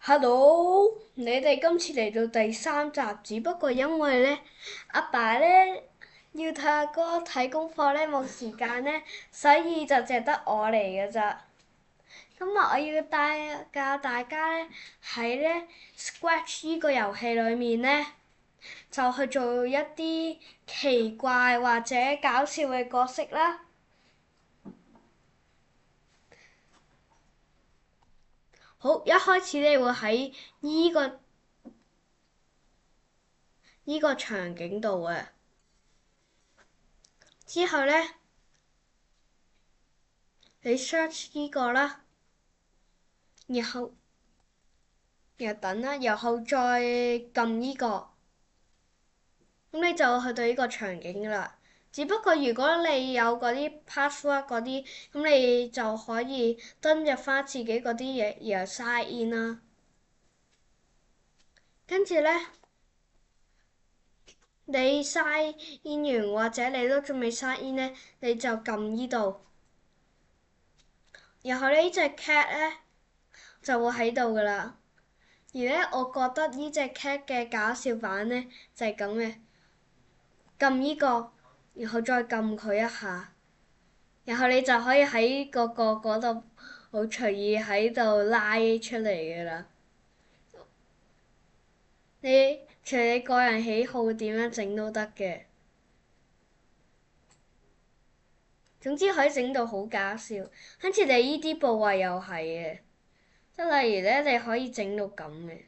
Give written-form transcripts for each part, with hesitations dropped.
Hello，你哋今次嚟到第三集，只不過因為咧，阿爸咧要睇阿哥睇功課咧冇時間咧，所以就淨得我嚟㗎咋。今日我要教大家咧喺咧 Scratch 呢個遊戲裏面咧，就去做一啲奇怪或者搞笑嘅角色啦。好，一開始你會喺呢個場景度嘅。之後咧，你 search 呢個啦，然後等啦，然後再撳呢個，咁你就去到呢個場景㗎啦。只不過如果你有嗰啲 password 嗰啲，咁你就可以登入翻自己嗰啲嘢，然後 sign in 啦。跟住咧，你 sign in 完或者你都仲未 sign in 咧，你就撳呢度，然後呢隻 cat 咧就會喺度㗎啦。而咧，我覺得呢隻 cat 嘅搞笑版咧就係咁嘅，撳呢個，然後再撳佢一下，然後你就可以喺個嗰度好隨意喺度拉出嚟㗎啦。你隨你個人喜好點樣整都得嘅，總之可以整到好搞笑。跟住你呢啲部位又係嘅，即係例如咧，你可以整到咁嘅，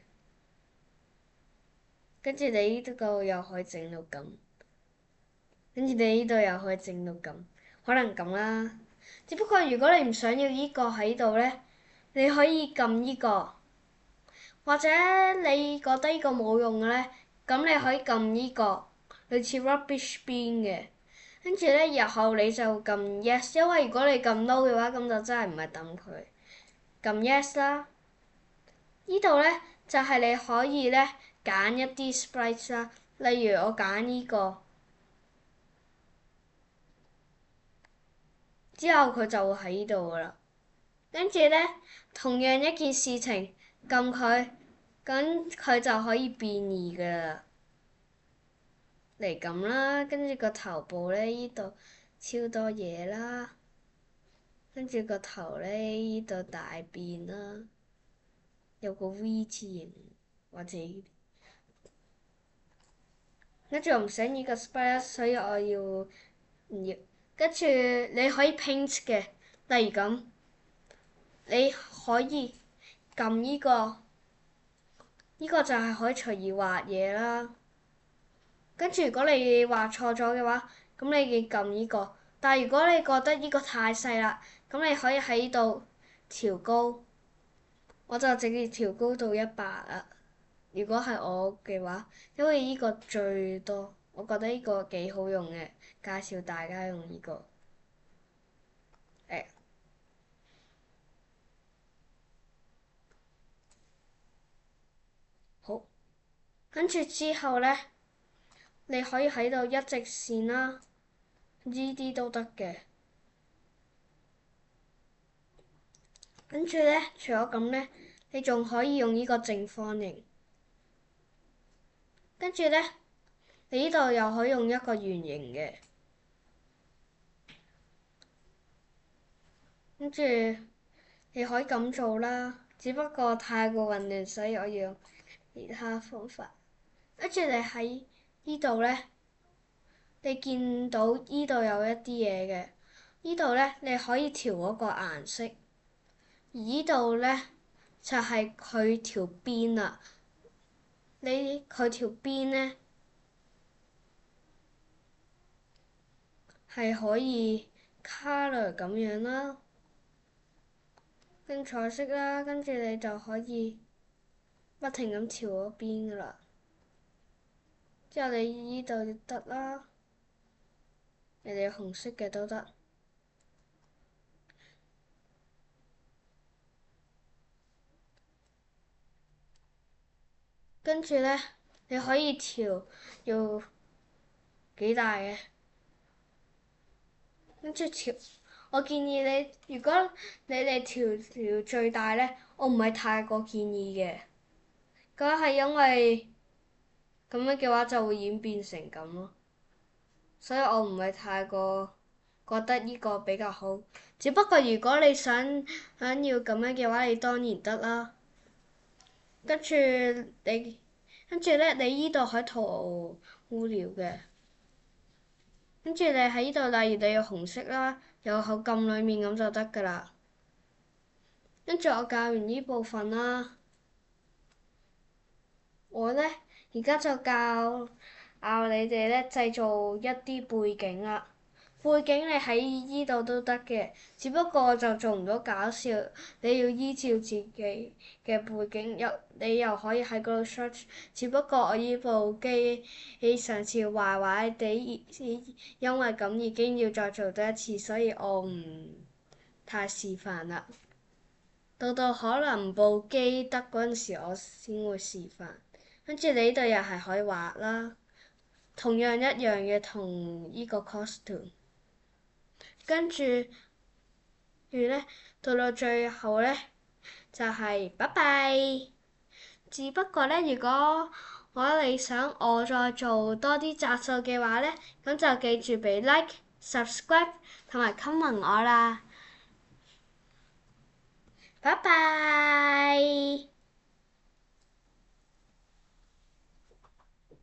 跟住你呢度又可以整到咁。跟住你呢度又可以整到咁，可能咁啦。只不過如果你唔想要呢個喺度咧，你可以撳呢個，或者你覺得呢個冇用嘅咧，咁你可以撳呢個，類似 rubbish bin 嘅。跟住咧，然後你就撳 yes，因為如果你撳 no 嘅話，咁就真係唔係等佢。撳 yes 啦。呢度咧就係你可以咧揀一啲 sprites 啦，例如我揀呢個。之後佢就會喺呢度㗎啦。跟住咧，同樣一件事情，撳佢，咁佢就可以變異㗎啦。嚟撳啦，跟住個頭部咧，呢度超多嘢啦。跟住個頭咧，呢度大變啦，有個 V 字形或者，跟住我唔想呢個 spider，所以我要唔要？跟住你可以 paint 嘅，例如咁。你可以撳呢個，呢個就係可以隨意畫嘢啦。跟住如果你畫錯咗嘅話，咁你要撳呢個。但係如果你覺得呢個太細啦，咁你可以喺度調高。我就直接調高到100啦。如果係我嘅話，因為呢個最多，我覺得呢個幾好用嘅，介紹大家用呢個。好，跟住之後咧，你可以喺度一直線啦，呢啲都得嘅。跟住咧，除咗咁咧，你仲可以用呢個正方形。跟住咧，你呢度又可以用一個圓形嘅。跟住你可以咁做啦，只不過太過混亂，所以我要用其他方法。跟住你喺呢度咧，你見到呢度有一啲嘢嘅，呢度咧你可以調嗰個顏色，而呢度咧就係佢條邊啦。佢條邊咧係可以 colour 咁樣啦，跟彩色啦，跟住你就可以不停咁調嗰邊噶啦。之後你呢度就得啦，你哋紅色嘅都得。跟住咧，你可以調要幾大嘅，跟住調。我建議你，如果你哋調最大咧，我唔係太過建議嘅。嗰係因為咁樣嘅話就會演變成咁咯，所以我唔係太過覺得呢個比較好。只不過如果你想要咁樣嘅話，你當然得啦。跟住你，跟住咧，你依度可以塗污料嘅。跟住你喺依度，例如你要紅色啦，有口撳裡面咁就得㗎啦。跟住我教完呢部分啦，我咧而家就教你哋咧製造一啲背景啦。背景你喺依度都得嘅，只不過就做唔到搞笑，你要依照自己嘅背景，你又可以喺嗰度 search。只不過我依部機上次壞地，因為咁已經要再做多一次，所以我唔太示範啦。到可能部機得嗰陣時，我先會示範。跟住你呢度又係可以畫啦，同樣一樣嘅同依個 costume。跟住咧，到最後咧，就係拜拜。只不過咧，如果你想我再做多啲集數嘅話咧，咁就記住俾 like、subscribe 同埋 comment 我啦。拜拜。